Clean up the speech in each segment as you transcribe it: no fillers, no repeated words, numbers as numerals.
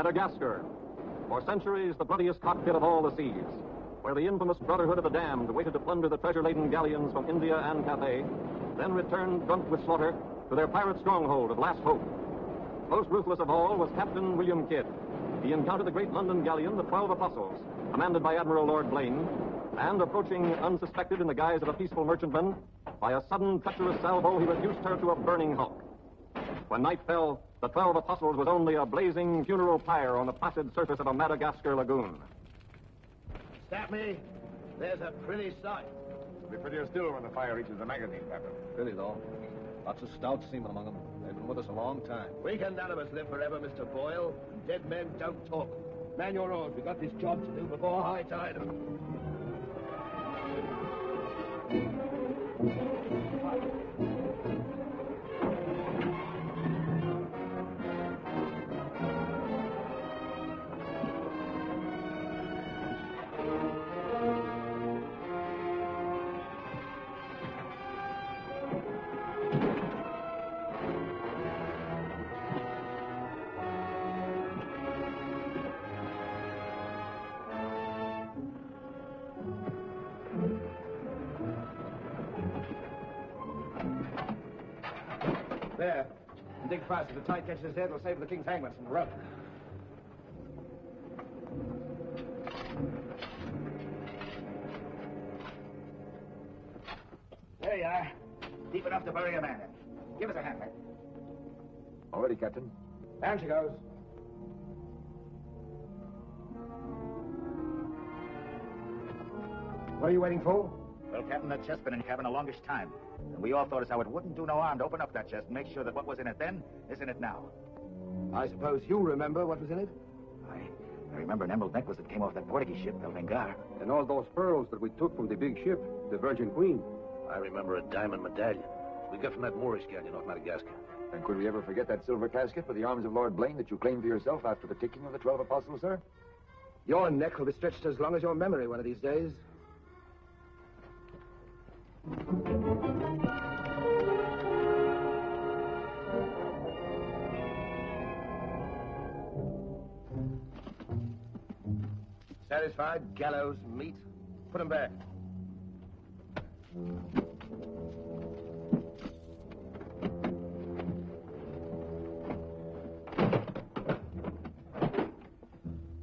Madagascar. For centuries, the bloodiest cockpit of all the seas, where the infamous Brotherhood of the Damned waited to plunder the treasure-laden galleons from India and Cathay, then returned drunk with slaughter to their pirate stronghold of Last Hope. Most ruthless of all was Captain William Kidd. He encountered the great London galleon, the 12 Apostles, commanded by Admiral Lord Blaine, and approaching unsuspected in the guise of a peaceful merchantman, by a sudden treacherous salvo, he reduced her to a burning hulk. When night fell, the 12 Apostles was only a blazing funeral pyre on the placid surface of a Madagascar lagoon. Stop me. There's a pretty sight. It'll be prettier still when the fire reaches the magazine, Captain. Pity, though. Lots of stout seamen among them. They've been with us a long time. We can none of us live forever, Mr. Boyle. Dead men don't talk. Man your oars. We've got this job to do before high tide. There. Dig fast. If the tide catches his head, we'll save the king's hangman from the rope. There you are. Deep enough to bury a man in. Give us a hand, mate. All ready, Captain. Down she goes. What are you waiting for? Well, Captain, that chest's been in cabin the longest time. And we all thought as how it wouldn't do no harm to open up that chest and make sure that what was in it then is in it now. I suppose you remember what was in it? I remember an emerald necklace that came off that Portuguese ship, El Vengar. And all those pearls that we took from the big ship, the Virgin Queen. I remember a diamond medallion we got from that Moorish galleon off Madagascar. And could we ever forget that silver casket with the arms of Lord Blaine that you claimed for yourself after the ticking of the 12 Apostles, sir? Your neck will be stretched as long as your memory one of these days. Satisfied? Gallows, meat. Put them back.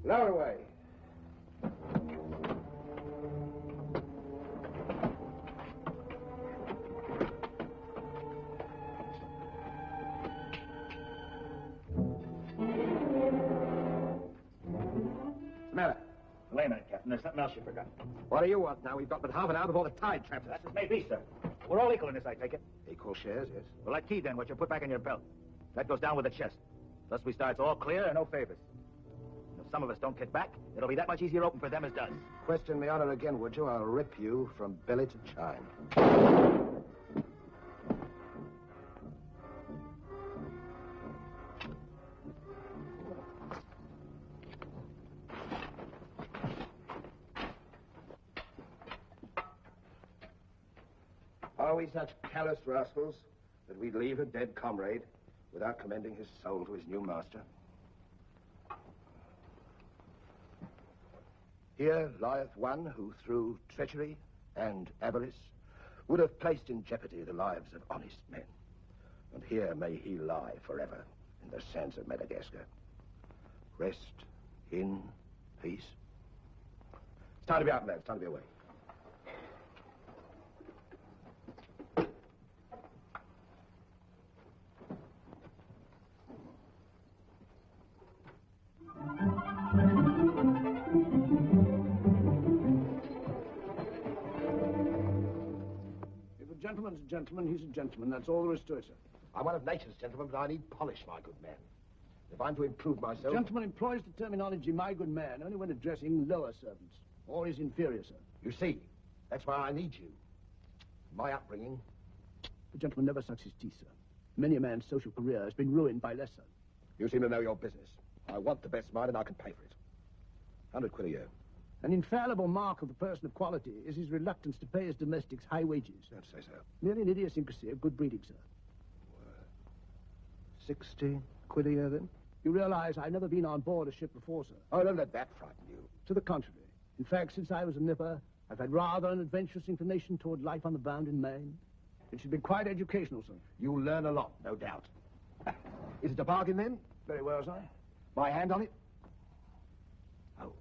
Lower away. Wait a minute, Captain. There's something else you forgot. What do you want now? We've got but half an hour before the tide traps us. That's as may be, sir. We're all equal in this, I take it. Equal shares, yes. Well, that key, then, what you put back in your belt. That goes down with the chest. Thus we start all clear and no favors. And if some of us don't get back, it'll be that much easier open for them as does. Question me honor again, would you? I'll rip you from belly to chine. Are we such callous rascals that we'd leave a dead comrade without commending his soul to his new master? Here lieth one who, through treachery and avarice, would have placed in jeopardy the lives of honest men. And here may he lie forever in the sands of Madagascar. Rest in peace. It's time to be out, lads. It's time to be away. Gentleman's a gentleman, he's a gentleman. That's all there is to it, sir. I'm one of nature's gentlemen, but I need polish, my good man. If I'm to improve myself... Gentleman employs the terminology, my good man, only when addressing lower servants, or his inferior, sir. You see, that's why I need you. My upbringing... The gentleman never sucks his teeth, sir. Many a man's social career has been ruined by lesser. You seem to know your business. I want the best mine, and I can pay for it. 100 quid a year. An infallible mark of the person of quality is his reluctance to pay his domestics high wages. Don't say so. Merely an idiosyncrasy of good breeding, sir. 60 quid a year, then? You realize I've never been on board a ship before, sir. Oh, don't let that frighten you. To the contrary. In fact, since I was a nipper, I've had rather an adventurous inclination toward life on the bound in Maine. It should be quite educational, sir. You'll learn a lot, no doubt. Is it a bargain, then? Very well, sir. My hand on it? Oh.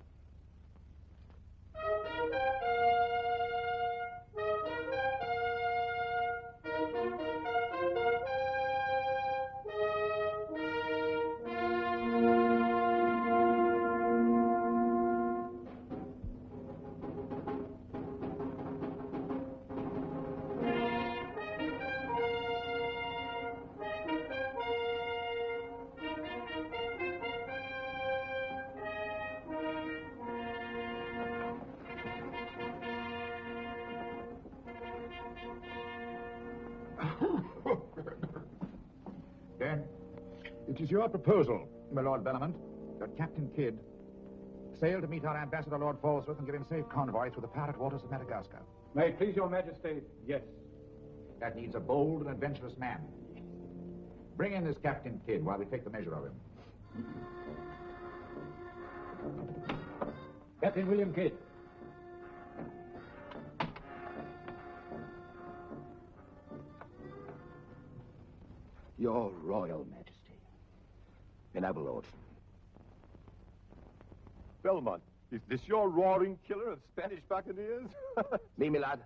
Then, it is your proposal, my Lord Bellament, that Captain Kidd sail to meet our ambassador, Lord Falsworth, and give him safe convoy through the pirate waters of Madagascar. May it please your majesty, yes. That needs a bold and adventurous man. Bring in this Captain Kidd while we take the measure of him. Captain William Kidd. Your Royal Majesty. Your noble lords. Belmont, is this your roaring killer of Spanish buccaneers? Me, my lad,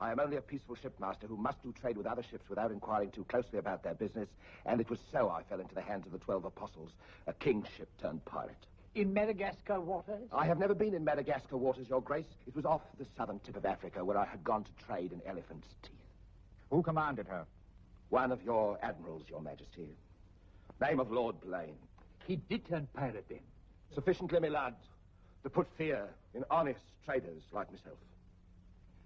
I am only a peaceful shipmaster who must do trade with other ships without inquiring too closely about their business, and it was so I fell into the hands of the 12 Apostles, a king's ship turned pirate. In Madagascar waters? I have never been in Madagascar waters, Your Grace. It was off the southern tip of Africa, where I had gone to trade in elephant's teeth. Who commanded her? One of your admirals, Your Majesty. Name of Lord Blaine. He did turn pirate then. Sufficiently, my lad, to put fear in honest traders like myself.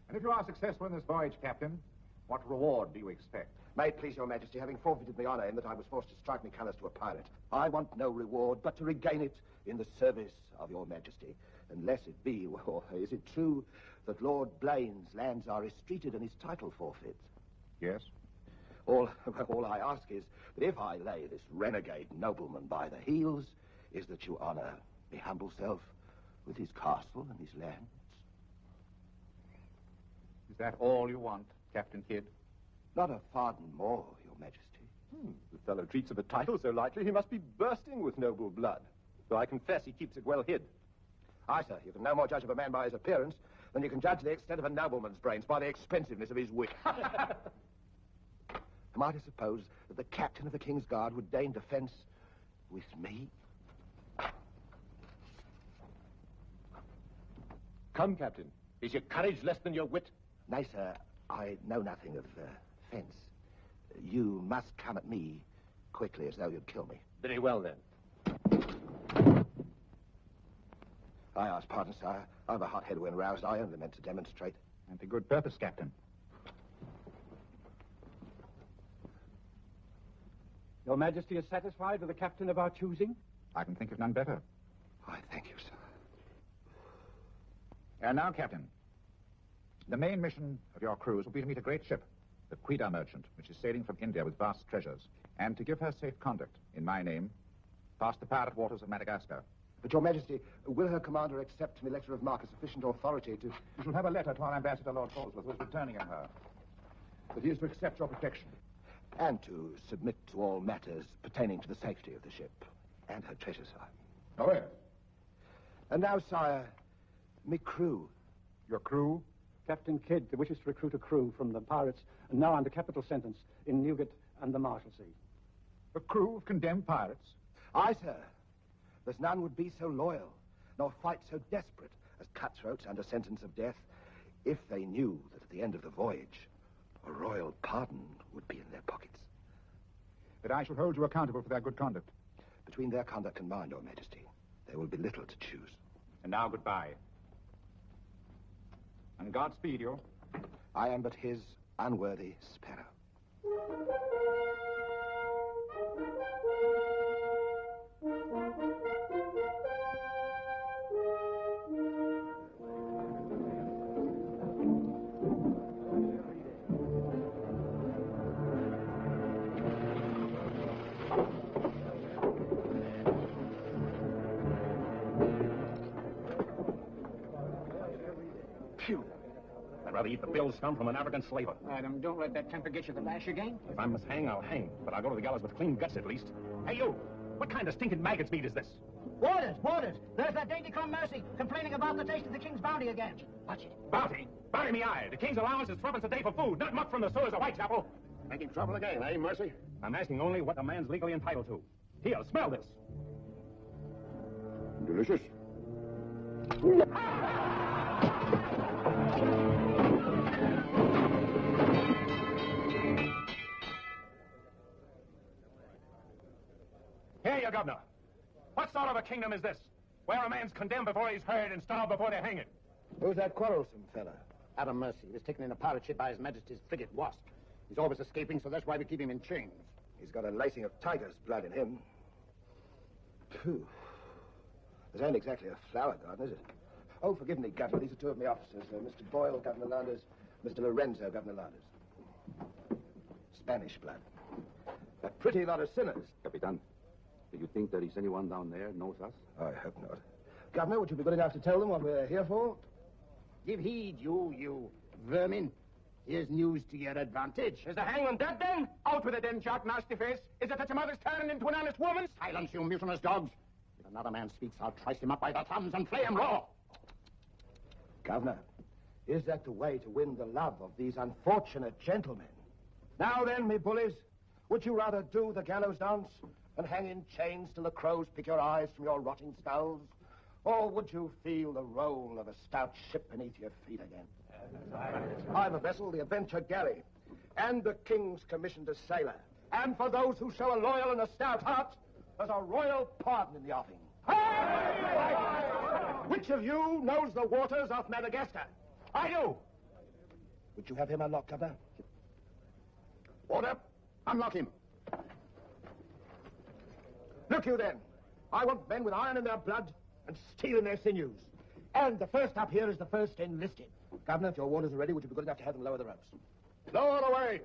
And if you are successful in this voyage, Captain, what reward do you expect? May it please Your Majesty, having forfeited my honor in that I was forced to strike my colors to a pirate, I want no reward but to regain it in the service of Your Majesty. Unless it be, well, is it true that Lord Blaine's lands are estreated and his title forfeit? Yes. All I ask is that if I lay this renegade nobleman by the heels, is that you honor my humble self with his castle and his lands. Is that all you want, Captain Kidd? Not a farden more, Your Majesty. The fellow treats of a title so lightly, he must be bursting with noble blood. Though I confess he keeps it well hid. Aye, sir, you can no more judge of a man by his appearance than you can judge the extent of a nobleman's brains by the expensiveness of his wit. Am I to suppose that the captain of the King's Guard would deign defense with me? Come, Captain. Is your courage less than your wit? Nay, sir, I know nothing of fence. You must come at me quickly as though you'd kill me. Very well, then. I ask pardon, sire. I'm a hothead when roused. I only meant to demonstrate. And to good purpose, Captain. Your majesty is satisfied with the captain of our choosing? I can think of none better. I thank you, sir. And now, Captain, the main mission of your cruise will be to meet a great ship, the Quida merchant, which is sailing from India with vast treasures, and to give her safe conduct, in my name, past the pirate waters of Madagascar. But, Your Majesty, will her commander accept my letter of marque as sufficient authority to... You shall have a letter to our ambassador, Lord Falsworth, who is returning in her. That he is to accept your protection. And to submit to all matters pertaining to the safety of the ship and her treasure, sire. Oh, yes. And now, sire, me crew. Your crew? Captain Kidd wishes to recruit a crew from the pirates and now under capital sentence in Newgate and the Marshalsea. A crew of condemned pirates? Aye, sir. There's none would be so loyal, nor fight so desperate as cutthroats under sentence of death, if they knew that at the end of the voyage, a royal pardon would be in their pockets. But I shall hold you accountable for their good conduct. Between their conduct and mine, Your Majesty, there will be little to choose. And now, goodbye. And Godspeed you. I am but his unworthy sparrow. rather eat the bill scum from an African slaver. Adam, don't let that temper get you the lash again. If I must hang, I'll hang. But I'll go to the gallows with clean guts at least. Hey, you! What kind of stinking maggot's meat is this? Waters! There's that dainty crumb Mercy complaining about the taste of the king's bounty again. Watch it. Bounty? Bounty me eye. The king's allowance is threepence a day for food, not muck from the sewers of Whitechapel. Making trouble again, eh, Mercy? I'm asking only what a man's legally entitled to. Here, smell this. Delicious. Here you, Governor. What sort of a kingdom is this? Where a man's condemned before he's heard and starved before they hang him. Who's that quarrelsome fella? Adam Mercy. He was taken in a pirate ship by His Majesty's frigate Wasp. He's always escaping, so that's why we keep him in chains. He's got a lacing of tiger's blood in him. Phew. This ain't exactly a flower garden, is it? Oh, forgive me, Governor. These are two of my officers. Mr. Boyle, Governor Landers. Mr. Lorenzo, Governor Landers. Spanish blood. A pretty lot of sinners. Capitan, do you think there is anyone down there knows us? I hope not. Governor, would you be good enough to tell them what we're here for? Give heed, you vermin. Here's news to your advantage. Is the hangman dead, then? Out with it, then, Jock Nasty Face. Is it that your mother's turning into an honest woman? Silence, you mutinous dogs. If another man speaks, I'll trice him up by the thumbs and flay him raw. Governor, is that the way to win the love of these unfortunate gentlemen? Now then, me bullies, would you rather do the gallows dance and hang in chains till the crows pick your eyes from your rotting skulls? Or would you feel the roll of a stout ship beneath your feet again? I've a vessel, the Adventure Galley, and the King's commissioned a sailor. And for those who show a loyal and a stout heart, there's a royal pardon in the offing. Which of you knows the waters off Madagascar? I do. Would you have him unlocked, Governor? Order. Unlock him. Look you then. I want men with iron in their blood and steel in their sinews. And the first up here is the first enlisted. Governor, if your warders are ready, would you be good enough to have them lower the ropes? Lower away.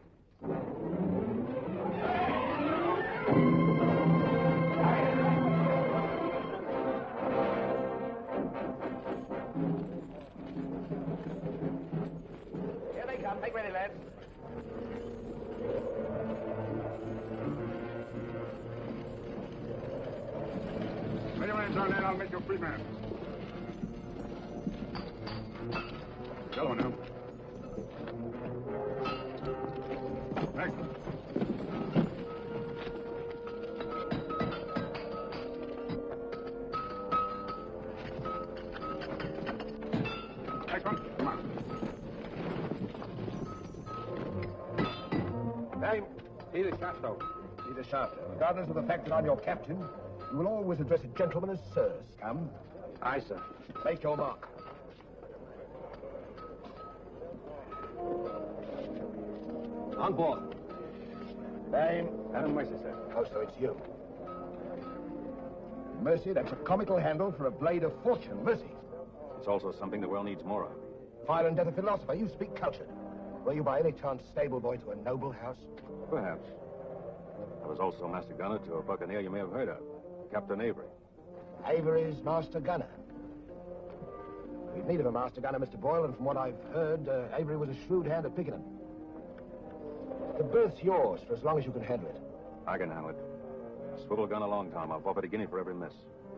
Here they come. Make ready, lads. Lay your hands on that, I'll make you a free man. Go on now. Next. Next one. Come on. Name? Peter Shafto. Peter Shafter. Regardless of the fact that I'm your captain, you will always address a gentleman as sir, scum. Aye, sir. Make your mark. On board. Name? Adam Mercy, sir. Oh, so it's you. Mercy, that's a comical handle for a blade of fortune. Mercy. It's also something the world needs more of. Fire and death of philosopher. You speak cultured. Were you by any chance stable boy to a noble house? Perhaps. I was also master gunner to a buccaneer you may have heard of, Captain Avery. Avery's master gunner. We've need of a master gunner, Mr. Boyle, and from what I've heard, Avery was a shrewd hand at picking them. The berth's yours for as long as you can handle it. I can handle it. Swivel gun a long time. I'll forfeit a guinea for every miss.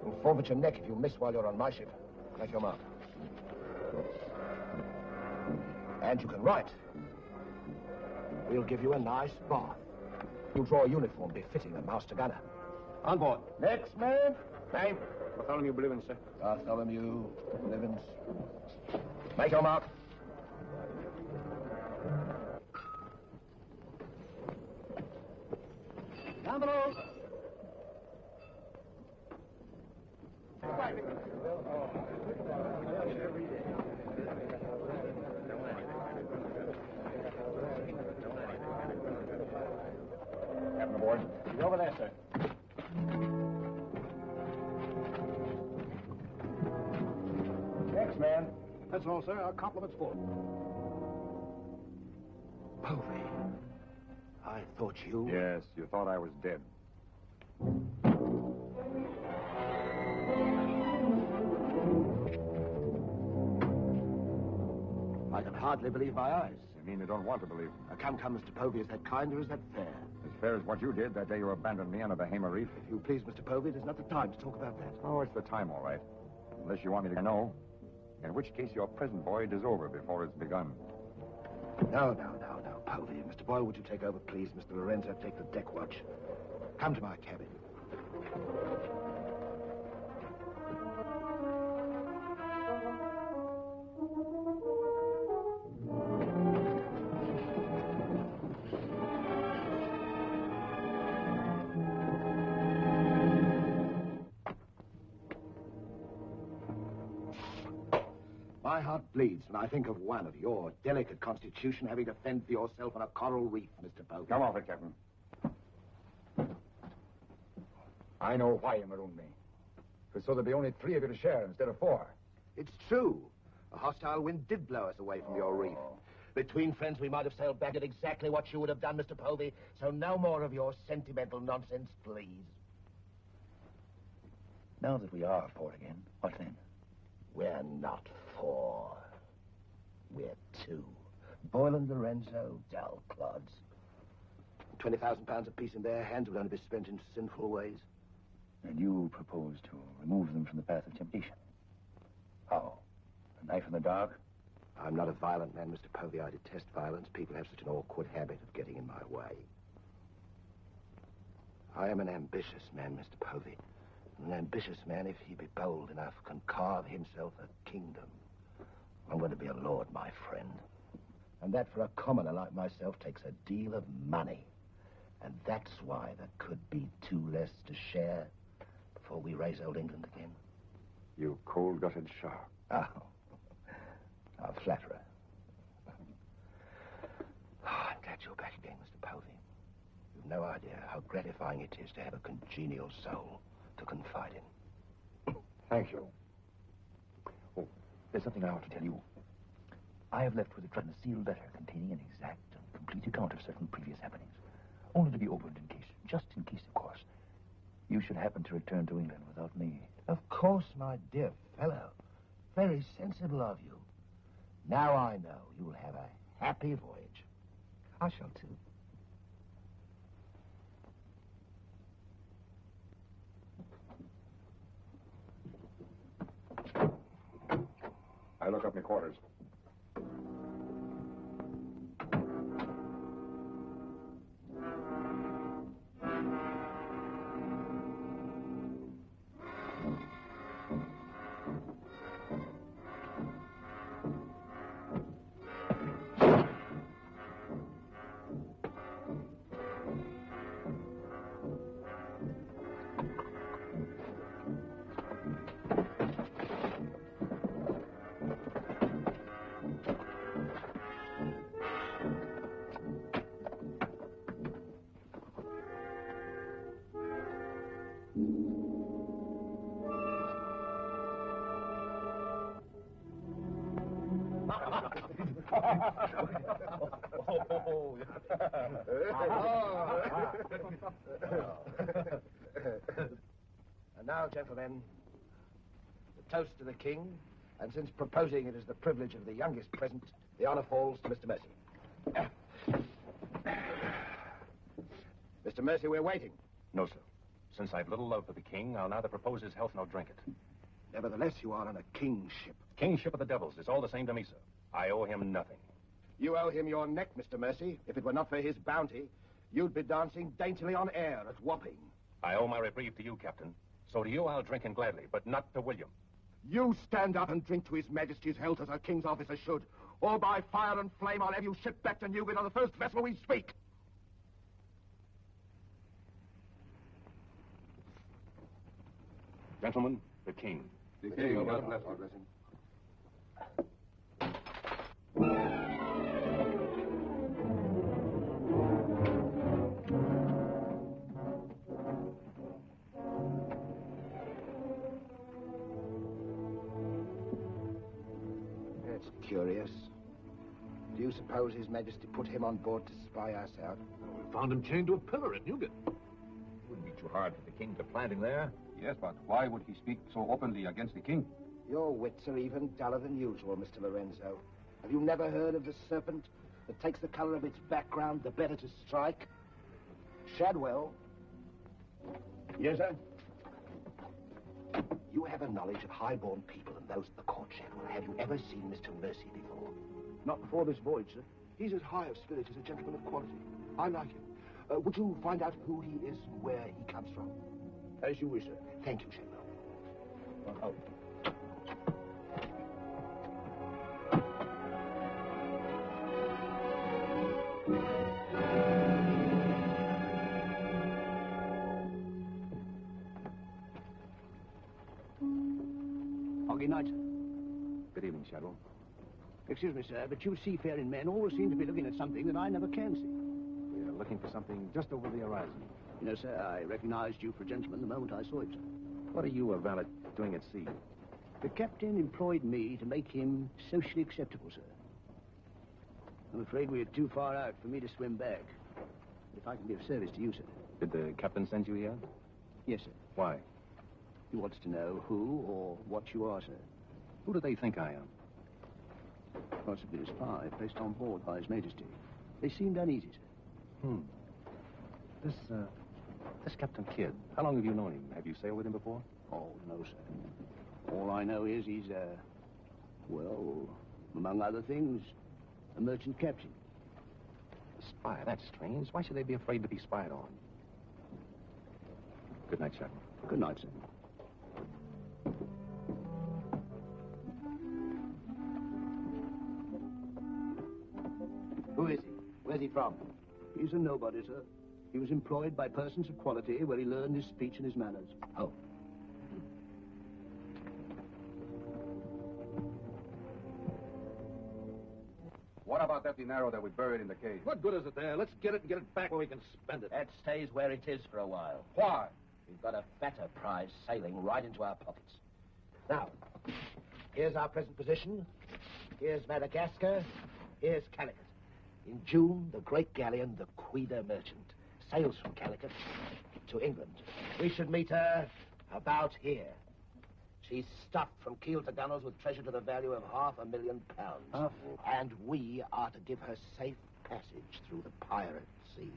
You'll forfeit your neck if you miss while you're on my ship. Make your mark. And you can write. We'll give you a nice bath. You'll draw a uniform befitting a master gunner. On board. Next man. Name? Bartholomew Blivens, sir. Bartholomew Blivens. Make your mark. Down below. Captain aboard. You over there, sir. Next man. That's all, sir. Our compliments for it. Povey. I thought you... Yes, you thought I was dead. I can hardly believe my eyes. You mean you don't want to believe? Come, Mr. Povey, is that kind or is that fair? As fair as what you did that day you abandoned me on the Bahama Reef. If you please, Mr. Povey, there's not the time to talk about that. Oh, it's the time, all right. Unless you want me to know. In which case your present voyage is over before it's begun. No, Povey. Mr. Boyle, would you take over, please? Mr. Lorenzo, take the deck watch. Come to my cabin. My heart bleeds when I think of one of your delicate constitution having to fend for yourself on a coral reef, Mr. Povey. Come off it, Captain. I know why you marooned me. It was so there'd be only 3 of you to share instead of 4. It's true. A hostile wind did blow us away from your reef. Between friends, we might have sailed back at exactly what you would have done, Mr. Povey. So no more of your sentimental nonsense, please. Now that we are 4 again, what then? We're not 4. We're 2. Boyle and Lorenzo, dull clods. 20,000 pounds apiece in their hands will only be spent in sinful ways. And you propose to remove them from the path of temptation. How? A knife in the dark? I'm not a violent man, Mr. Povey. I detest violence. People have such an awkward habit of getting in my way. I am an ambitious man, Mr. Povey. An ambitious man, if he be bold enough, can carve himself a kingdom. I'm going to be a lord, my friend. And that for a commoner like myself takes a deal of money. And that's why there could be 2 less to share before we raise old England again. You cold-gutted shark. Oh, a flatterer. Oh, I'm glad you're back again, Mr. Povey. You've no idea how gratifying it is to have a congenial soul to confide in. Thank you. Oh, there's something I ought to tell you. I have left with the Trent a sealed letter containing an exact and complete account of certain previous happenings, only to be opened in case, just in case, of course, you should happen to return to England without me. Of course, my dear fellow. Very sensible of you. Now I know you'll have a happy voyage. I shall too. I look up my quarters. And now, gentlemen, the toast to the king, and since proposing it is the privilege of the youngest present, the honor falls to Mr. Mercy. Mr. Mercy, we're waiting. No, sir. Since I've little love for the king, I'll neither propose his health nor drink it. Nevertheless, you are on a kingship. Kingship of the devils. It's all the same to me, sir. I owe him nothing. You owe him your neck, Mr. Mercy. If it were not for his bounty, you'd be dancing daintily on air at Wapping. I owe my reprieve to you, Captain. So to you I'll drink in gladly, but not to William. You stand up and drink to his majesty's health as a king's officer should. Or by fire and flame I'll have you shipped back to Newgate on the first vessel we speak. Gentlemen, the king. The king, God bless him. That's curious. Do you suppose His Majesty put him on board to spy us out? We found him chained to a pillar at Newgate. It wouldn't be too hard for the king to plant him there. Yes, but why would he speak so openly against the king? Your wits are even duller than usual, Mr. Lorenzo. Have you never heard of the serpent that takes the color of its background the better to strike? Shadwell. Yes, sir? You have a knowledge of high-born people and those at the court, Shadwell. Have you ever seen Mr. Mercy before? Not before this voyage, sir. He's as high of spirit as a gentleman of quality. I like him. Would you find out who he is and where he comes from? As you wish, sir. Thank you, Shadwell. Oh. Good night, sir. Good evening, Shadwell. Excuse me, sir, but you seafaring men always seem to be looking at something that I never can see. We are looking for something just over the horizon. You know, sir, I recognized you for a gentleman the moment I saw you, sir. What are you, a valet, doing at sea? The captain employed me to make him socially acceptable, sir. I'm afraid we are too far out for me to swim back. If I can be of service to you, sir. Did the captain send you here? Yes, sir. Why? He wants to know who or what you are, sir. Who do they think I am? Possibly a spy placed on board by His Majesty. They seemed uneasy, sir. This Captain Kidd, how long have you known him? Have you sailed with him before? Oh, no, sir. All I know is he's, well, among other things, a merchant captain. A spy? That's strange. Why should they be afraid to be spied on? Good night, Shadwell. Good night, sir. Who is he? Where's he from? He's a nobody, sir. He was employed by persons of quality where he learned his speech and his manners. Oh. What about that dinero that we buried in the cave? What good is it there? Let's get it and get it back where we can spend it. That stays where it is for a while. Why? We've got a fatter prize sailing right into our pockets. Now, here's our present position. Here's Madagascar. Here's Calicut. In June, the great galleon, the Queen Merchant, sails from Calicut to England. We should meet her about here. She's stuffed from keel to gunnels with treasure to the value of £500,000. And we are to give her safe passage through the pirate seas.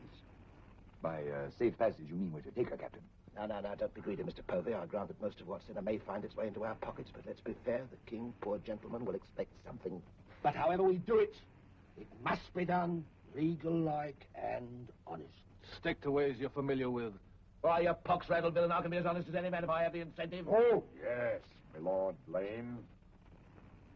By safe passage, you mean we're to take her, Captain? No, don't be greedy, Mr. Povey. I grant that most of what's in her may find its way into our pockets, but let's be fair. The king, poor gentleman, will expect something. But however we do it, it must be done legal-like and honest. Stick to ways you're familiar with. Why, you pox-rattled villain, I can be as honest as any man if I have the incentive. Oh, yes, my Lord Blaine.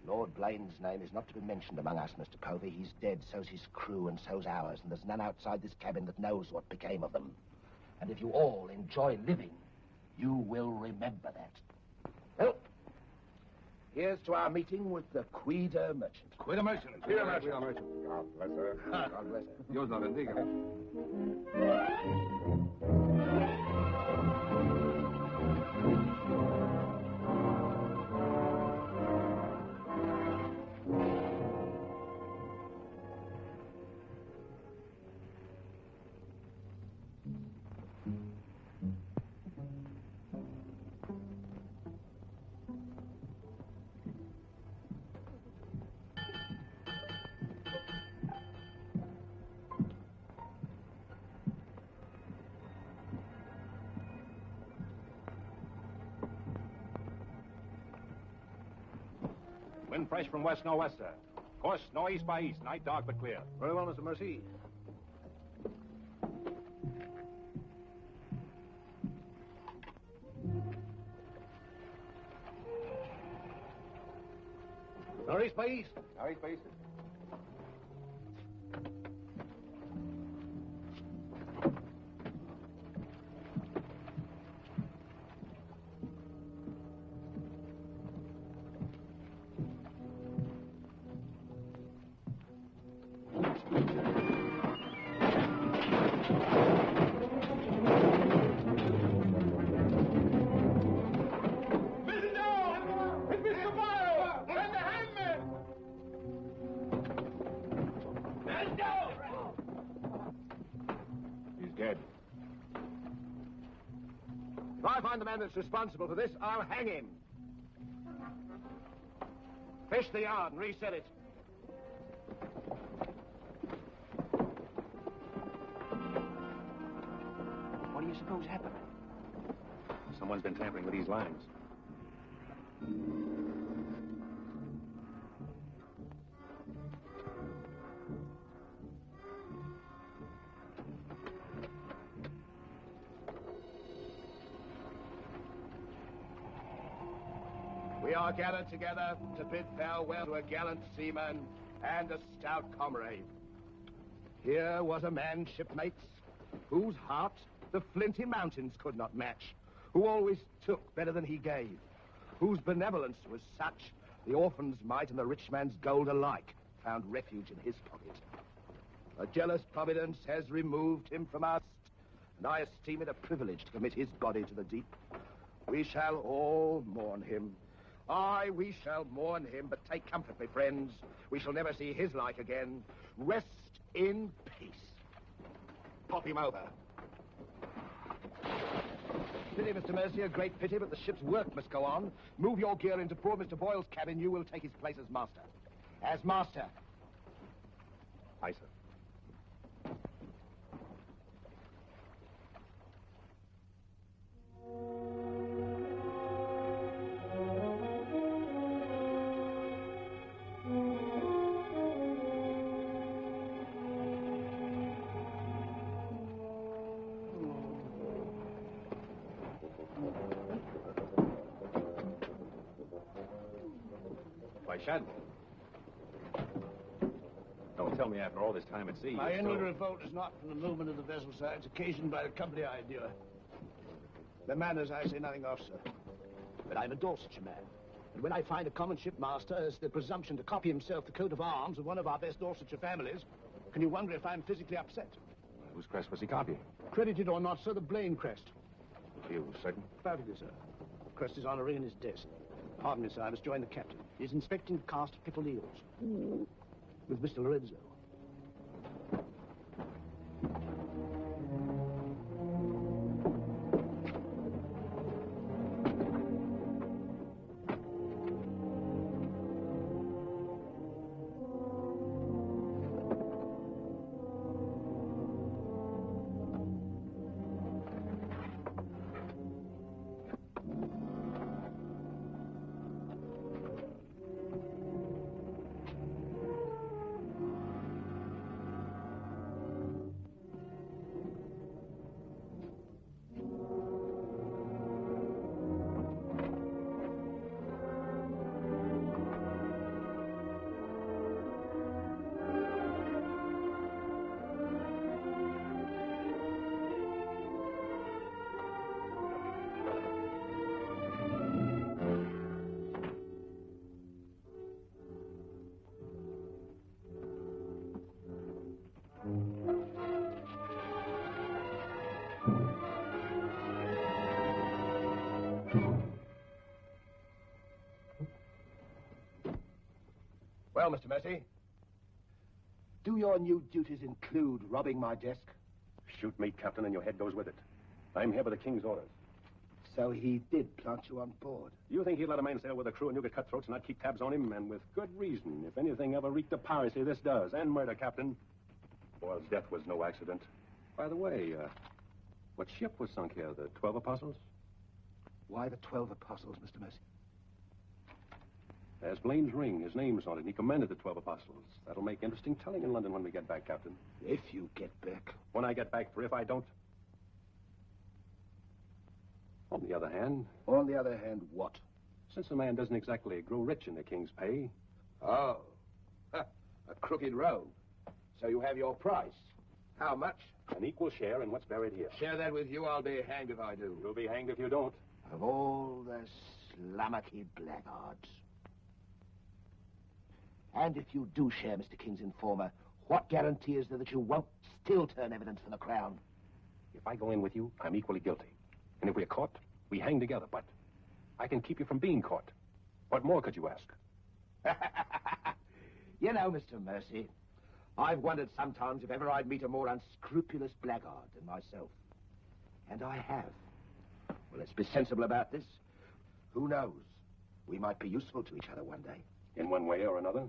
Lord Blaine's name is not to be mentioned among us, Mr. Povey. He's dead, so's his crew, and so's ours, and there's none outside this cabin that knows what became of them. And if you all enjoy living, you will remember that. Well, here's to our meeting with the Queen Merchant. Queen Merchant. Queen Merchant. God bless her. God bless her. Dios la bendiga. Wind fresh from west nor'wester. Course northeast by east. Night dark but clear. Very well, Mr. Mercy. Northeast by east. Northeast by east. If I find the man that's responsible for this, I'll hang him. Fish the yard and reset it. suppose happened? Someone's been tampering with these lines. We are gathered together to bid farewell to a gallant seaman and a stout comrade. Here was a man, shipmates, whose heart the flinty mountains could not match, who always took better than he gave, whose benevolence was such the orphan's mite and the rich man's gold alike found refuge in his pocket. A jealous providence has removed him from us, and I esteem it a privilege to commit his body to the deep. We shall all mourn him. Aye, we shall mourn him, but take comfort, my friends. We shall never see his like again. Rest in peace. Pop him over. Pity, Mr. Mercy, a great pity, but the ship's work must go on. Move your gear into poor Mr. Boyle's cabin. You will take his place as master. As master. Aye, sir. Why, Shad. Don't tell me after all this time at sea. My inward revolt is not from the movement of the vessel, sir. It's occasioned by the company I endure. The manners I say nothing of, sir. But I'm a Dorsetshire man. And when I find a common shipmaster has the presumption to copy himself the coat of arms of one of our best Dorsetshire families, can you wonder if I'm physically upset? Whose crest was he copying? Credited or not, sir, the Blaine crest. You certain? Perfectly, sir. The crest is on a ring in his desk. Pardon me, sir, I must join the captain. He's inspecting the cast of pickled eels. With Mr. Lorenzo. Well, Mr. Mercy, do your new duties include robbing my desk? Shoot me, Captain, and your head goes with it. I'm here by the King's orders. So he did plant you on board. You think he'd let a man sail with a crew and you get cutthroats and not keep tabs on him? And with good reason. If anything ever reeked of piracy, this does. And murder, Captain. Boyle's death was no accident. By the way, what ship was sunk here? The 12 Apostles? Why the 12 Apostles, Mr. Mercy? There's Blaine's ring. His name's on it. He commended the 12 Apostles. That'll make interesting telling in London when we get back, Captain. If you get back. When I get back, for if I don't... On the other hand... On the other hand, what? Since a man doesn't exactly grow rich in the King's pay... Oh. A crooked rogue. So you have your price. How much? An equal share in what's buried here. Share that with you. I'll be hanged if I do. You'll be hanged if you don't. Of all the slummocky blackguards. And if you do share Mr. King's informer, what guarantee is there that you won't still turn evidence for the Crown? If I go in with you, I'm equally guilty. And if we're caught, we hang together. But I can keep you from being caught. What more could you ask? You know, Mr. Mercy, I've wondered sometimes if ever I'd meet a more unscrupulous blackguard than myself. And I have. Well, let's be sensible about this. Who knows? We might be useful to each other one day. In one way or another?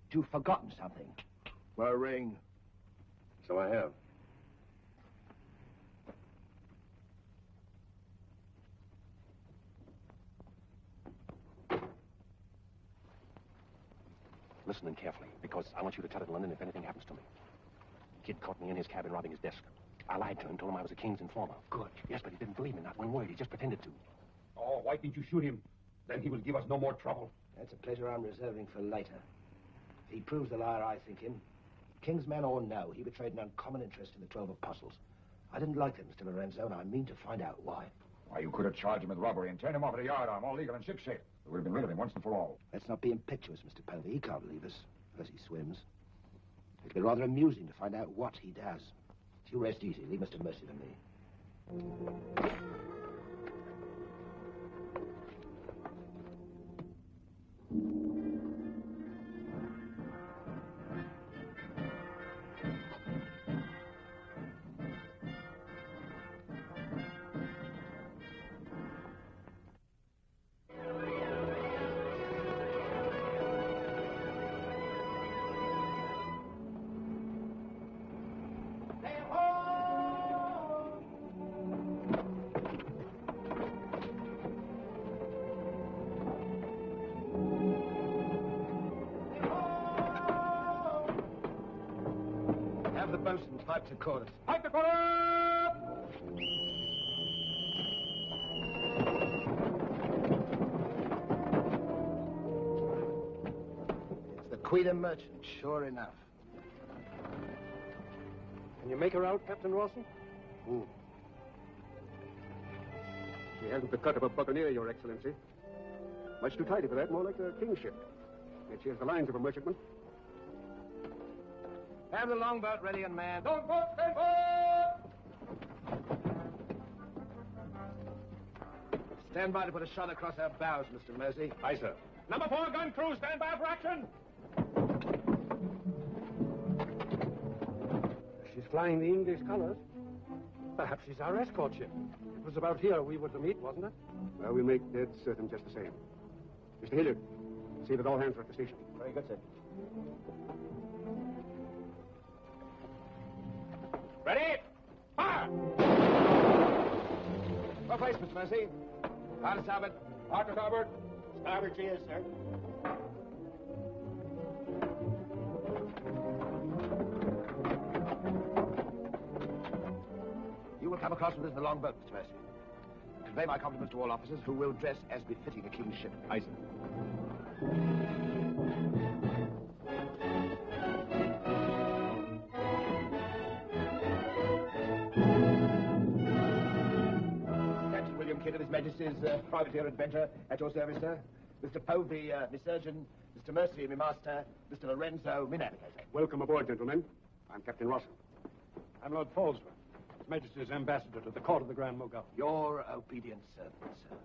You've forgotten something. A ring. So I have. listening carefully, because I want you to tell it in London if anything happens to me. Kid caught me in his cabin robbing his desk. I lied to him, told him I was the king's informer. Good. Yes, but he didn't believe me, not one word. He just pretended to. Oh, why didn't you shoot him? Then he will give us no more trouble. That's a pleasure I'm reserving for later. If he proves the liar I think him, king's man or no, he betrayed an uncommon interest in the 12 apostles. I didn't like them, Mr. Lorenzo, and I mean to find out why. Why, you could have charged him with robbery and turned him off at a yardarm, all legal and shipshape. We would have been rid of him once and for all. Let's not be impetuous, Mr. Povey. He can't leave us, unless he swims. It'll be rather amusing to find out what he does. You rest easy. Leave Mr. Mercy to me. Have the bosun pipe to chorus. Pipe the chorus! It's the Queen and Merchant, sure enough. Can you make her out, Captain Rawson? She hasn't the cut of a buccaneer, Your Excellency. Much too tidy for that, more like a king's ship. Yet she has the lines of a merchantman. Have the longboat ready and manned. Longboat, stand by! Stand by to put a shot across our bows, Mr. Mercy. Aye, sir. Number 4 gun crew, stand by for action! She's flying the English colors. Perhaps she's our escort ship. It was about here we were to meet, wasn't it? Well, we'll make dead certain just the same. Mr. Hilliard, see that all hands are at the station. Very good, sir. Ready? Fire! What place, Mr. Mercy? Hard to starboard. Hard to starboard. Starboard she is, sir. You will come across with us in the longboat, Mr. Mercy. Convey my compliments to all officers who will dress as befitting a king's ship. Aye, sir. Captain William Kidd of His Majesty's privateer adventure at your service, sir. Mr. Povey, me surgeon. Mr. Mercy, me master. Mr. Lorenzo, me navigator. Welcome aboard, gentlemen. I'm Captain Rawson. I'm Lord Falsworth, His Majesty's ambassador to the court of the Grand Mogul. Your obedient servant, sir.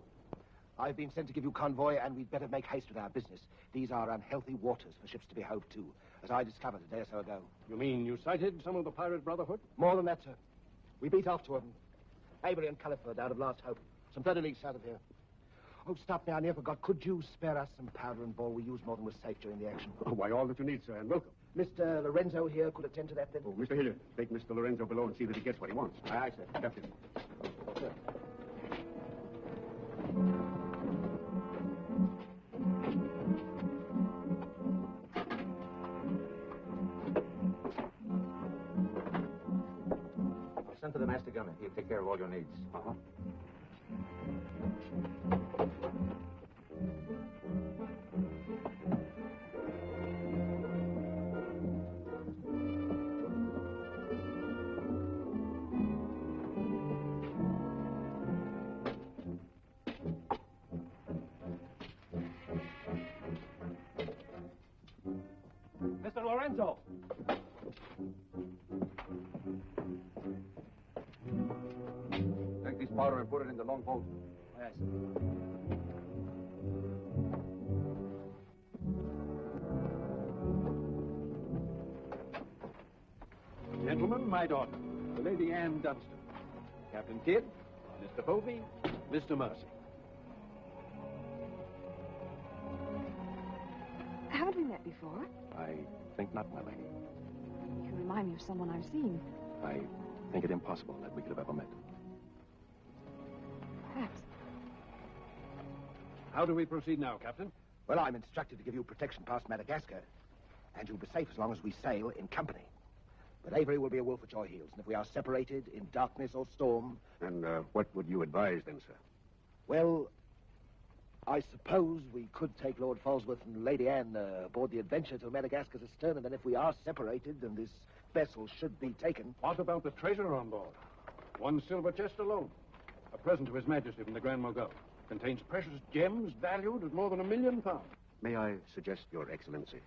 I've been sent to give you convoy, and we'd better make haste with our business. These are unhealthy waters for ships to be hove to, as I discovered a day or so ago. You mean you sighted some of the pirate brotherhood? More than that, sir. We beat off two of them. Avery and Culliford out of Last Hope. Some 30 leagues south of here. Oh, stop me, I near forgot. Could you spare us some powder and ball? We used more than was safe during the action. Oh, why, all that you need, sir, and welcome. Mr. Lorenzo here could attend to that, then? Oh, Mr. Hilliard, take Mr. Lorenzo below and see that he gets what he wants. Aye, aye, sir. Captain. Oh, sir. I'll send for the master gunner. He'll take care of all your needs. Uh-huh. Mr. Lorenzo! Take this powder and put it in the long boat. Yes. Gentlemen, my daughter, the Lady Anne Dunstan. Captain Kidd, Mr. Povey, Mr. Mercy. Haven't we met before? I think not, my lady. You remind me of someone I've seen. I think it impossible that we could have ever met. Perhaps. How do we proceed now, Captain? Well, I'm instructed to give you protection past Madagascar. and you'll be safe as long as we sail in company. But Avery will be a wolf at your heels, and if we are separated in darkness or storm... And what would you advise then, sir? Well, I suppose we could take Lord Falsworth and Lady Anne aboard the Adventure to Madagascar's astern, and then if we are separated and this vessel should be taken... What about the treasure on board? One silver chest alone. A present to His Majesty from the Grand Mogul. Contains precious gems valued at more than £1 million. May I suggest, Your Excellency?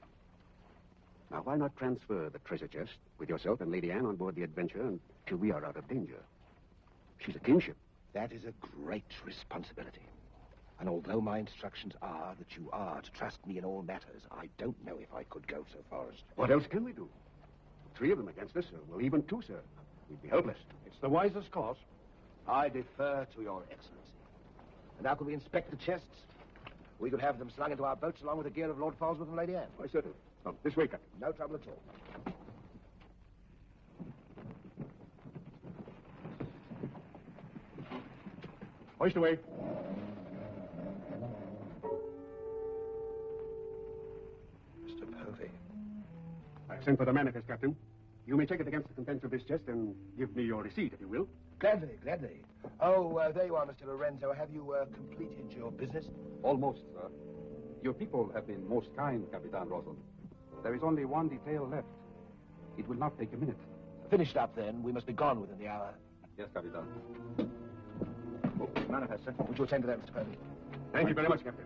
Now, why not transfer the treasure chest with yourself and Lady Anne on board the Adventure until we are out of danger? She's a kingship. That is a great responsibility. And although my instructions are that you are to trust me in all matters, I don't know if I could go so far as... What else can we do? 3 of them against us, well, even 2, sir. We'd be helpless. It's the wisest course. I defer to your excellency. And how could we inspect the chests? We could have them slung into our boats along with the gear of Lord Falsworth and Lady Anne. Why, certainly. Oh, this way, Captain. No trouble at all. Hoist away. Mr. Povey. I sent for the manifest, Captain. You may check it against the contents of this chest and give me your receipt, if you will. Gladly, gladly. Oh, there you are, Mr. Lorenzo. Have you completed your business? Almost, sir. Your people have been most kind, Capitan Rosal. There is only one detail left. It will not take a minute. Finished up, then. We must be gone within the hour. Yes, Capitan. Oh, manifest, sir. Would you attend to that, Mr. Povey? Thank you very much, Captain.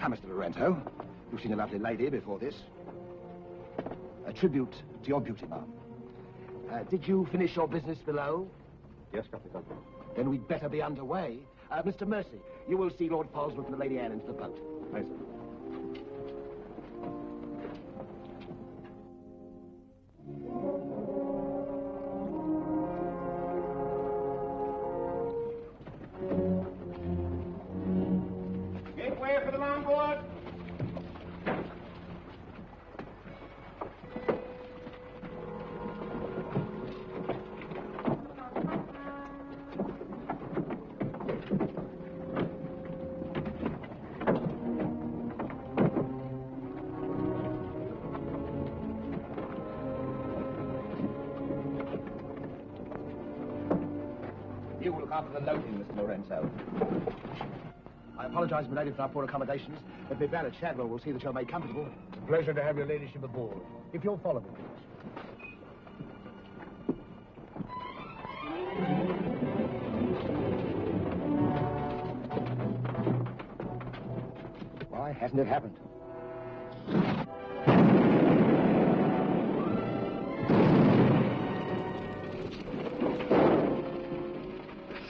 Come, Mr. Lorenzo. You've seen a lovely lady before this. A tribute to your beauty, ma'am. Did you finish your business below? Yes, Capitan. Then we'd better be underway. Mr. Mercy, you will see Lord Falsworth and the Lady Anne into the boat. Aye, sir. Make way for the longboard. You will look after the loading, Mr. Lorenzo. I apologize, my lady, for our poor accommodations, but my valet Shadwell will see that you're made comfortable. It's a pleasure to have your ladyship aboard. If you'll follow me, please. Why hasn't it happened?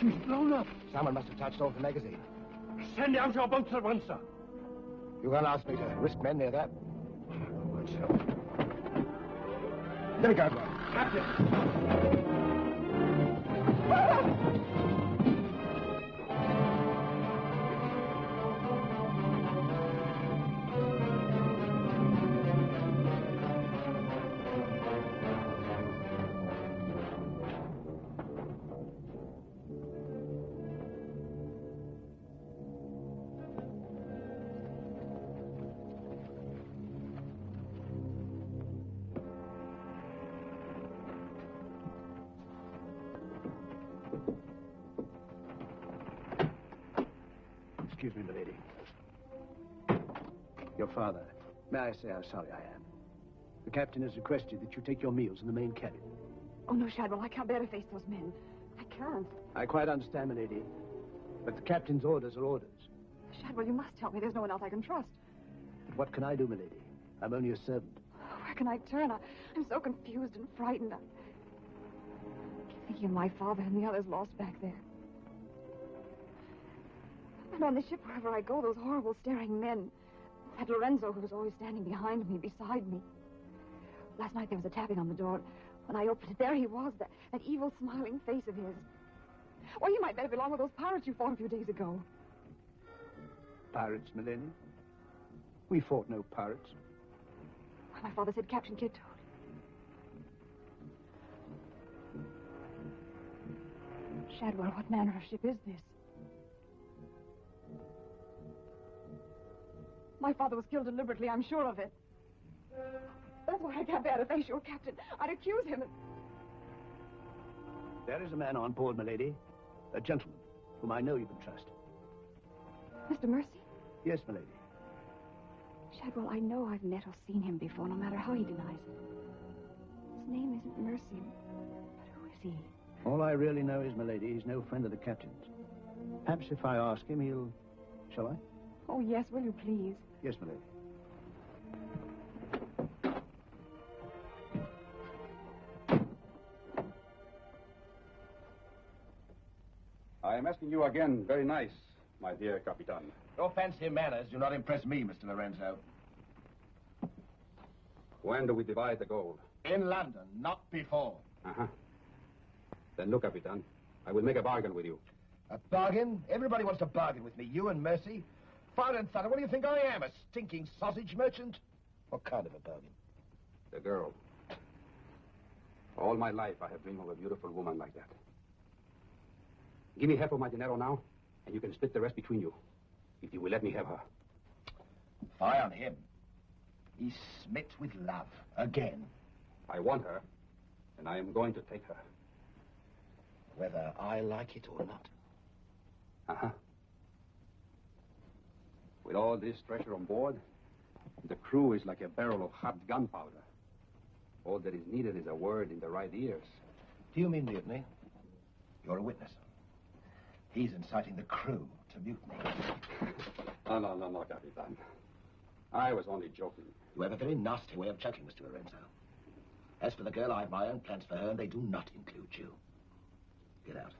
She's blown up. Someone must have touched off the magazine. Send out your boats at once, sir. You won't ask me to risk men near that. Let me go, boy. Captain! Excuse me, milady. Your father. May I say how sorry I am? The captain has requested that you take your meals in the main cabin. Oh, no, Shadwell, I can't bear to face those men. I can't. I quite understand, milady. But the captain's orders are orders. Shadwell, you must help me. There's no one else I can trust. But what can I do, milady? I'm only a servant. Where can I turn? I'm so confused and frightened. I keep thinking of my father and the others lost back there. And on the ship, wherever I go, those horrible staring men. That Lorenzo who was always standing behind me, beside me. Last night there was a tapping on the door. When I opened it, there he was, that evil, smiling face of his. Well, you might better belong with those pirates you fought a few days ago. Pirates, milady? We fought no pirates. Well, my father said Captain Kidd told. Shadwell, what manner of ship is this? My father was killed deliberately, I'm sure of it. That's why I can't bear to face your captain. I'd accuse him. There is a man on board, milady. A gentleman whom I know you can trust. Mr. Mercy? Yes, milady. Shadwell, I know I've met or seen him before, no matter how he denies it. His name isn't Mercy, but who is he? All I really know is, milady, he's no friend of the captain's. Perhaps if I ask him, he'll... Shall I? Oh, yes, will you please? Yes, milady. I am asking you again, very nice, my dear Capitan. Your fancy manners do not impress me, Mr. Lorenzo. When do we divide the gold? In London, not before. Uh-huh. Then look, Capitan, I will make a bargain with you. A bargain? Everybody wants to bargain with me. You and Mercy. Fire and thunder, what do you think I am? A stinking sausage merchant? What kind of a bargain? The girl. All my life I have dreamed of a beautiful woman like that. Give me half of my dinero now, and you can split the rest between you. If you will let me have her. Fie on him. He's smit with love. Again. I want her, and I am going to take her. Whether I like it or not. Uh-huh. With all this treasure on board, the crew is like a barrel of hot gunpowder. All that is needed is a word in the right ears. Do you mean mutiny? You're a witness. He's inciting the crew to mutiny. No, Capitan. I was only joking. You have a very nasty way of joking, Mr. Lorenzo. As for the girl, I have my own plans for her, and they do not include you. Get out.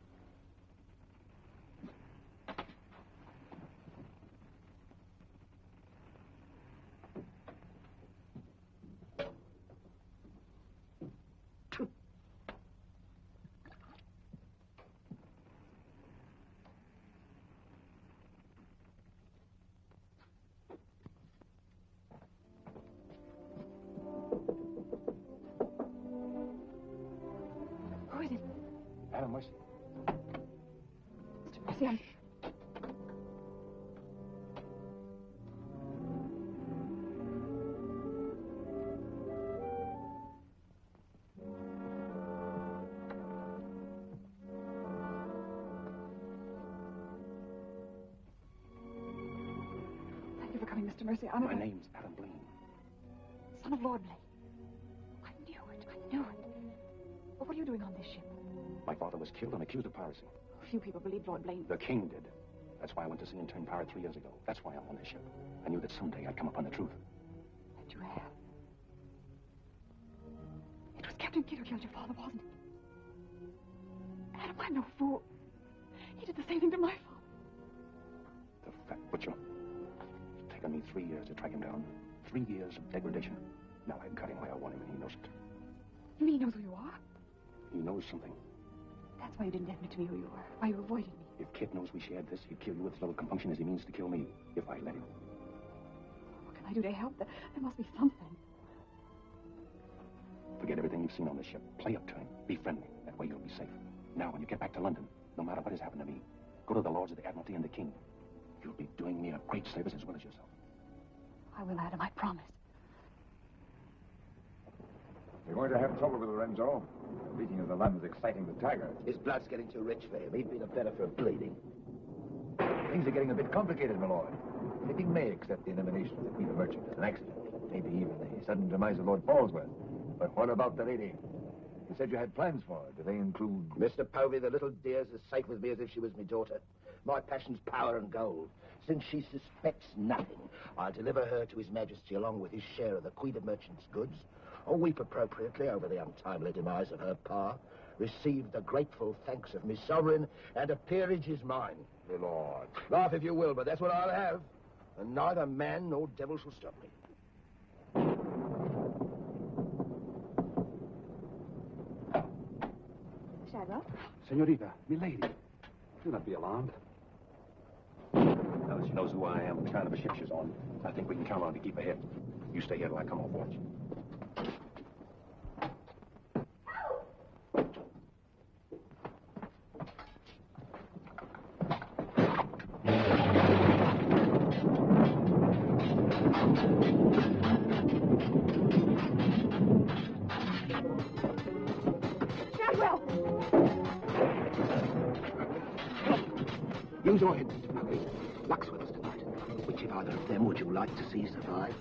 Who is it? Madam Mercy. Mr. Mercy, I'm... Thank you for coming, Mr. Mercy. My name's Adam Blaine. Son of Lord Blaine. I knew it. But what are you doing on this ship? My father was killed and accused of piracy. Few people believe Lord Blaine. The king did. That's why I went to sea and turned pirate 3 years ago. That's why I'm on this ship. I knew that someday I'd come upon the truth. And you have. It was Captain Kidd who killed your father, wasn't it? Adam, I'm no fool. He did the same thing to my father. The fat butcher. It's taken me 3 years to track him down. 3 years of degradation. Now I'm cutting where I want him, and he knows it. You mean he knows who you are? He knows something. That's why you didn't admit to me who you were. Why you avoided me. If Kit knows we shared this, he'd kill you with as little compunction as he means to kill me, if I let him. What can I do to help? There must be something. Forget everything you've seen on this ship. Play up to him. Be friendly. That way you'll be safe. Now, when you get back to London, no matter what has happened to me, go to the Lords of the Admiralty and the King. You'll be doing me a great service as well as yourself. I will, Adam, I promise. You're going to have trouble with Lorenzo. The beating of the lun's exciting the tiger. His blood's getting too rich for him. He'd be the better for bleeding. Things are getting a bit complicated, my lord. Anything may accept the elimination of the Queen of Merchant as an accident. Maybe even the sudden demise of Lord Falsworth. But what about the lady? You said you had plans for her. Do they include... Mr. Povey, the little dear's as safe with me as if she was my daughter. My passion's power and gold. Since she suspects nothing, I'll deliver her to His Majesty along with his share of the Queen of Merchant's goods, or weep appropriately over the untimely demise of her pa, receive the grateful thanks of my sovereign, and a peerage is mine. My lord. Laugh if you will, but that's what I'll have. And neither man nor devil shall stop me. Shadwell. Senorita, milady, do not be alarmed. Now that she knows who I am, the kind of a ship she's on, I think we can count on her to keep ahead. You stay here till I come off watch. Use your head, Mr. Murray. Luck's with us tonight. Which of either of them would you like to see survive?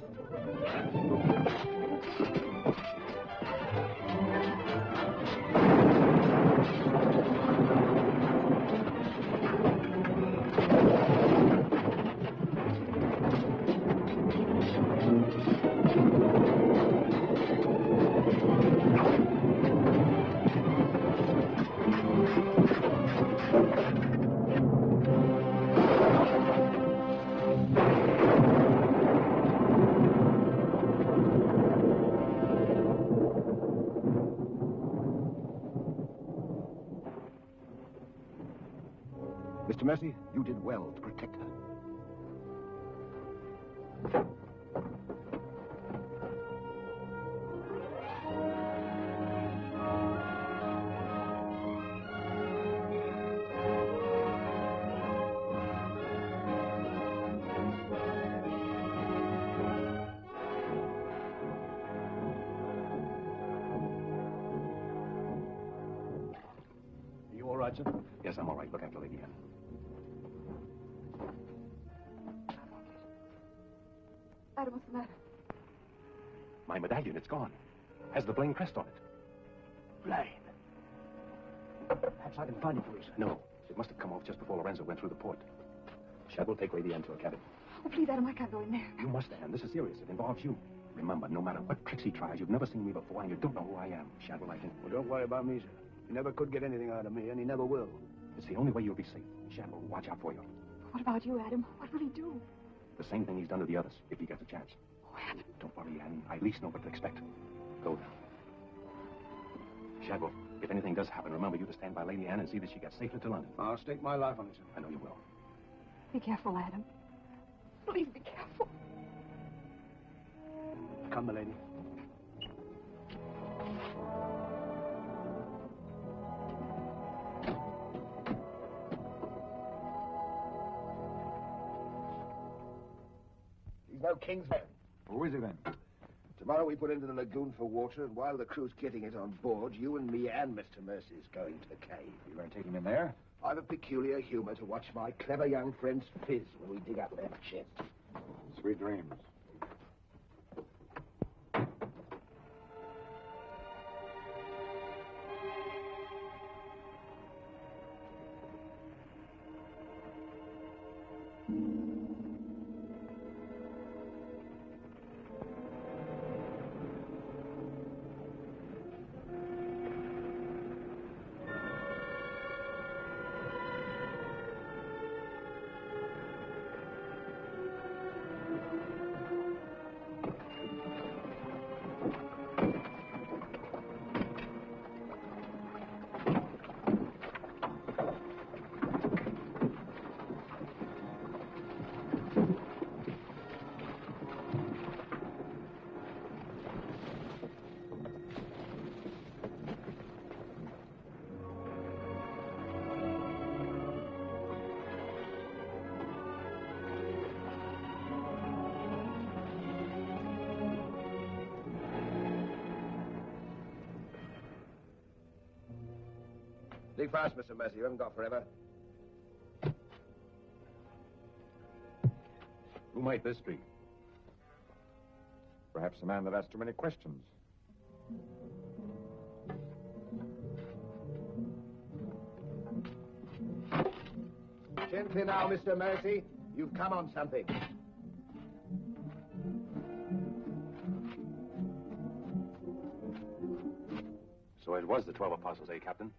Mr. Mercy, you did well to protect her. Are you all right, sir? Yes, I'm all right. Look after Lady Anne. Adam, what's the matter? My medallion, it's gone. Has the Blaine crest on it. Blaine. Perhaps I can find it for you, sir. No, it must have come off just before Lorenzo went through the port. Shadwell, take Lady Anne to her cabin. Oh, please, Adam, I can't go in there. You must, Anne. This is serious. It involves you. Remember, no matter what tricks he tries, you've never seen me before, and you don't know who I am. Shadwell, I think. Well, don't worry about me, sir. He never could get anything out of me, and he never will. It's the only way you'll be safe. Shadwell will watch out for you. What about you, Adam? What will he do? The same thing he's done to the others, if he gets a chance. Oh, Adam. Don't worry, Anne. I at least know what to expect. Go now. Shadwell, if anything does happen, remember you to stand by Lady Anne and see that she gets safely to London. I'll stake my life on it, sir. I know you will. Be careful, Adam. Please be careful. Come, milady. He's no king's man. Who is he then? Tomorrow we put into the lagoon for water, and while the crew's getting it on board, you and me and Mr. Mercy's going to the cave. You're going to take him in there? I've a peculiar humor to watch my clever young friends fizz when we dig up their chests. Sweet dreams. Dig fast, Mr. Mercy. You haven't got forever. Who might this be? Perhaps a man that asks too many questions. Gently now, Mr. Mercy. You've come on something. So it was the 12 apostles, eh, Captain?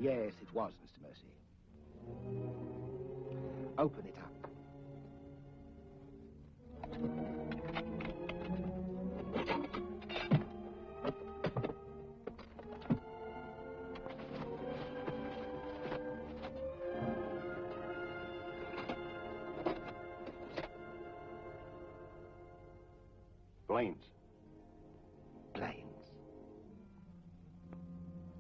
Yes, it was, Mr. Mercy. Open it up.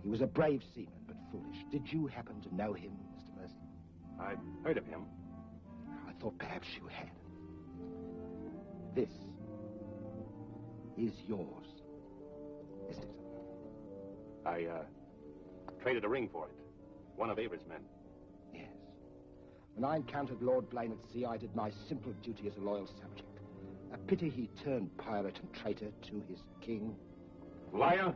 He was a brave seaman, but foolish. Did you happen to know him, Mr. Mercy? I'd heard of him. I thought perhaps you had. This is yours, isn't it? I, traded a ring for it. One of Avery's men. Yes. When I encountered Lord Blaine at sea, I did my simple duty as a loyal subject. A pity he turned pirate and traitor to his king. Liar!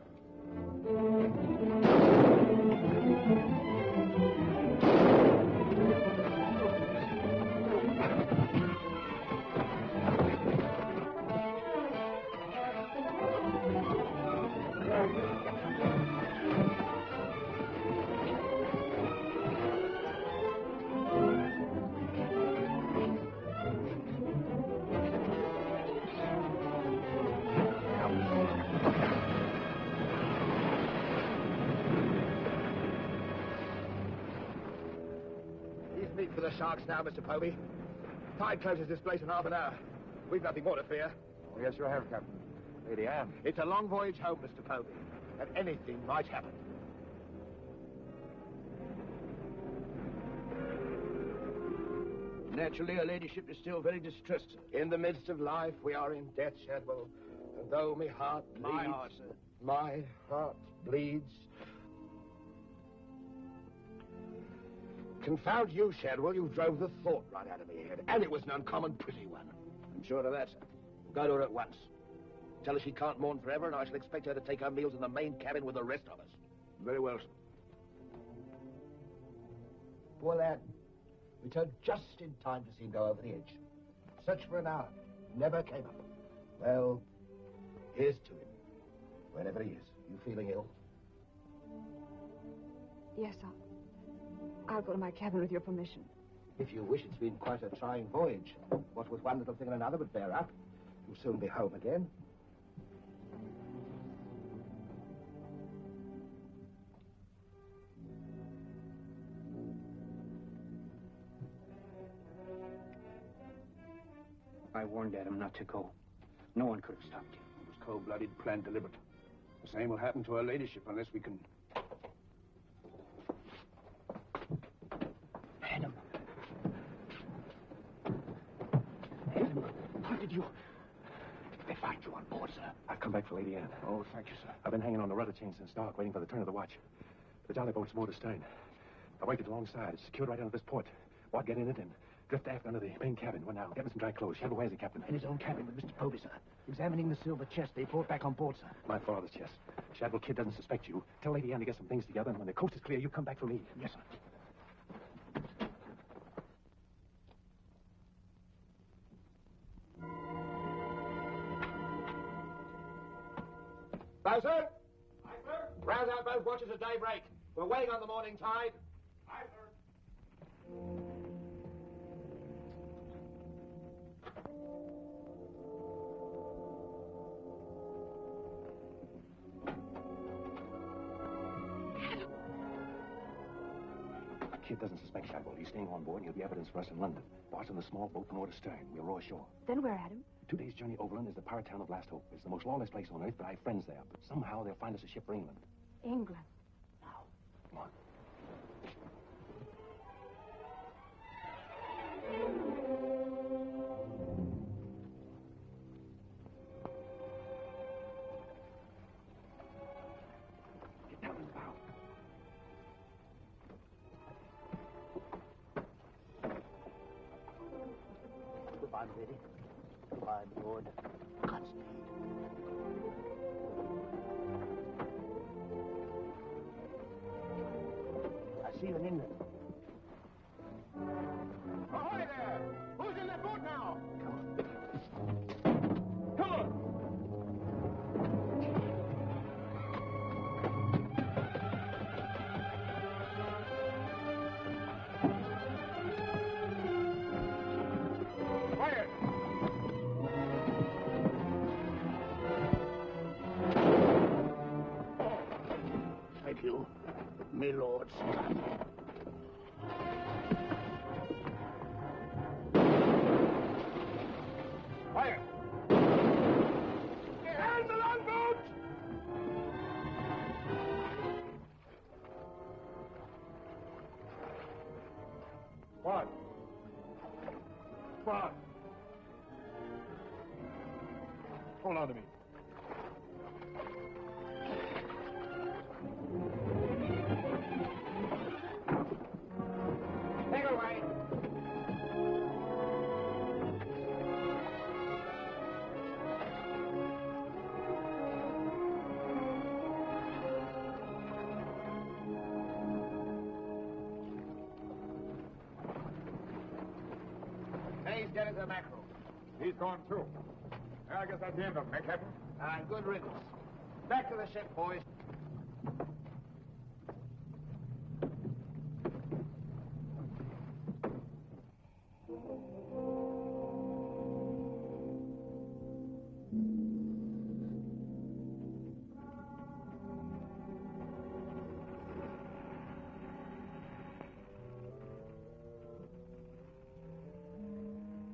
He's meat for the sharks now, Mr. Povey. Tide closes this place in half an hour. We've nothing more to fear. Oh, yes, you have, Captain. Lady Anne. It's a long voyage home, Mr. Povey, and anything might happen. Naturally, her ladyship is still very distressed, sir. In the midst of life, we are in death, Shadwell. And though my heart bleeds... My heart, sir. My heart bleeds... Confound you, Shadwell. You drove the thought right out of my head. And it was an uncommon pretty one. I'm sure of that, sir. Go to her at once. Tell her she can't mourn forever, and I shall expect her to take her meals in the main cabin with the rest of us. Very well, sir. Poor lad. Returned just in time to see him go over the edge. Searched for an hour. Never came up. Well, here's to him. Wherever he is. You feeling ill? Yes, I'll go to my cabin with your permission. If you wish, it's been quite a trying voyage. What with one little thing and another would bear up. You'll soon be home again. I warned Adam not to go. No one could have stopped you. It was cold-blooded, planned, deliberate. The same will happen to her ladyship unless we can... Adam. Adam, how did you... They find you on board, sir. I've come back for Lady Anne. Oh, thank you, sir. I've been hanging on the rudder chain since dark, waiting for the turn of the watch. The jolly boat's moored astern. I worked it alongside. It's secured right under this port. Ward get in it and drift aft under the main cabin. Well, now, get me some dry clothes. Shadwell, where's he, Captain? In his own cabin with Mr. Povey, sir. Examining the silver chest they brought back on board, sir. My father's chest. Shadwell Kid doesn't suspect you. Tell Lady Anne to get some things together, and when the coast is clear, you come back for me. Yes, sir. Bowser? Aye, sir. Rouse out both watches at daybreak. We're waiting on the morning tide. Aye, sir. The kid doesn't suspect Shadwell. He's staying on board, and he'll be evidence for us in London. Bart's in the small boat from moored astern. We'll row ashore. Then where, Adam? 2 days' journey overland is the pirate town of Last Hope. It's the most lawless place on earth, but I have friends there. But somehow they'll find us a ship for England. England. Come on. Get down in the bow. Goodbye, lady. Goodbye, my lord. Godspeed. I see you in England. Ahoy there! Who's in that boat now? Come on. Quiet! Thank you, my lords. Quiet! And the longboat! What? What? Hold on to me. Take her away. He's dead as a mackerel. He's gone too. Well, I guess that's the end of him, eh, Captain? Good riddance. Back to the ship, boys.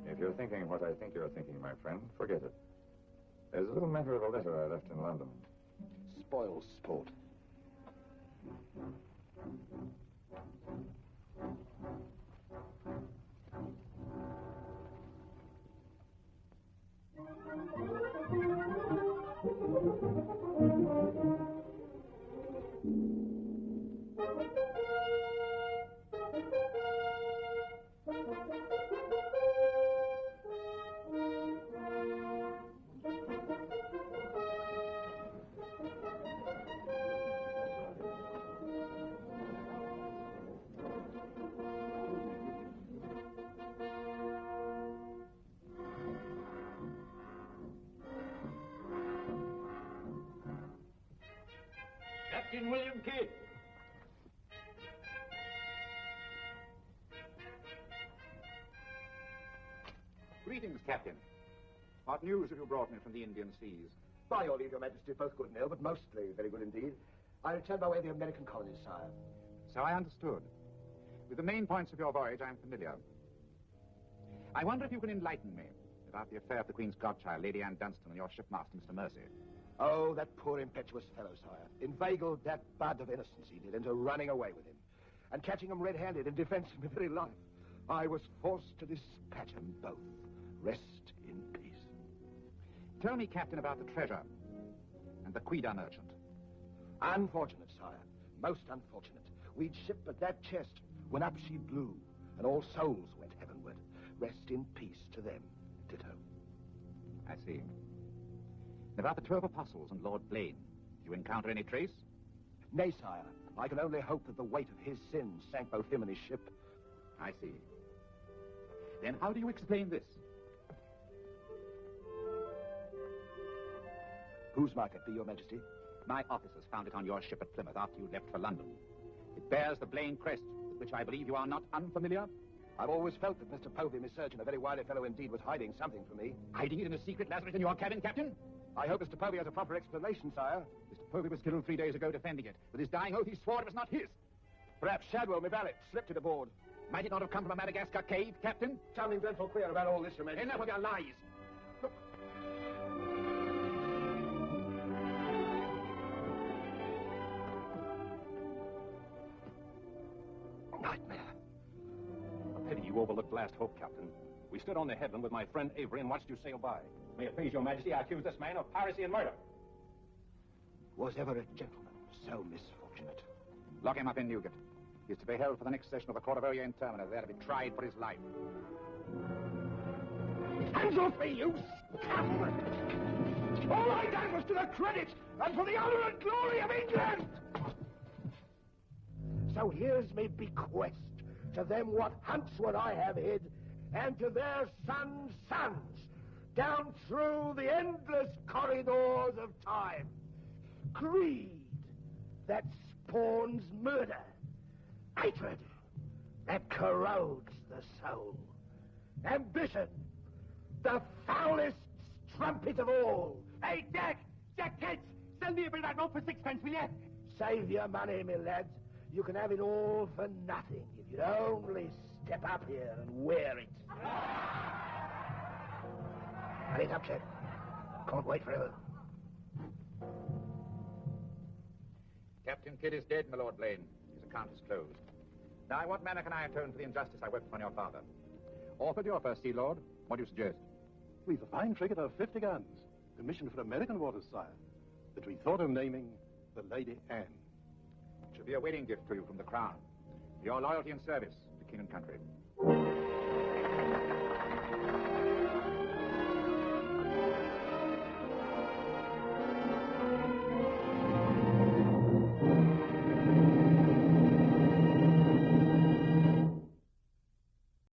If you're thinking what I think you're thinking, my friend, forget it. There's a little matter of a letter I left in London. Spoil sport. Captain William Kidd. Greetings, Captain. What news have you brought me from the Indian seas? By your leave, Your Majesty, both good and ill, but mostly very good indeed. I returned by way of the American colonies, sire. So I understood. With the main points of your voyage, I'm familiar. I wonder if you can enlighten me about the affair of the Queen's godchild, Lady Anne Dunstan, and your shipmaster, Mr. Mercy. Oh, that poor impetuous fellow, sire. Inveigled that bud of innocence he did into running away with him. And catching him red-handed in defense of my very life, I was forced to dispatch them both. Rest in peace. Tell me, Captain, about the treasure and the Quida merchant. Unfortunate, sire. Most unfortunate. We'd shipped but that chest when up she blew, and all souls went heavenward. Rest in peace to them. Ditto. I see. About the 12 apostles and Lord Blaine, did you encounter any trace? Nay, sire. I can only hope that the weight of his sins sank both him and his ship. I see. Then how do you explain this? Whose might it be, Your Majesty? My officers found it on your ship at Plymouth after you left for London. It bears the Blaine crest, with which I believe you are not unfamiliar. I've always felt that Mr. Povey, my surgeon, a very wily fellow indeed, was hiding something from me. Hiding it in a secret lazaret in your cabin, Captain? I hope Mr. Povey has a proper explanation, sire. Mr. Povey was killed 3 days ago defending it. With his dying oath, he swore it was not his. Perhaps Shadwell, my valet, slipped it aboard. Might it not have come from a Madagascar cave, Captain? Something dreadful queer about all this, Your Majesty. Enough of your lies. Look. Nightmare. A pity you overlooked last hope, Captain. We stood on the headland with my friend Avery and watched you sail by. May it please your Majesty, I accuse this man of piracy and murder. Was ever a gentleman so misfortunate? Lock him up in Newgate. He is to be held for the next session of the Court of Orient Terminer, there to be tried for his life. Hands off me, you scum! All I done was to the credit and for the honor and glory of England! So here's me bequest to them what hunts what I have hid, and to their sons' sons, down through the endless corridors of time. Greed that spawns murder. Hatred that corrodes the soul. Ambition, the foulest strumpet of all. Hey, Jack! Jack Ketch! Send me a bit of that rope for 6 pence, will you? Save your money, my lads. You can have it all for nothing if you'd only step up here and wear it. Hurry it up, Jack. Can't wait forever. Captain Kidd is dead, my Lord Blaine. His account is closed. Now, in what manner can I atone for the injustice I wept upon your father? Orford, your first sea lord. What do you suggest? We've a fine frigate of 50 guns, commissioned for American waters, sire, that we thought of naming the Lady Anne. It should be a wedding gift to you from the Crown. Your loyalty and service to king and country.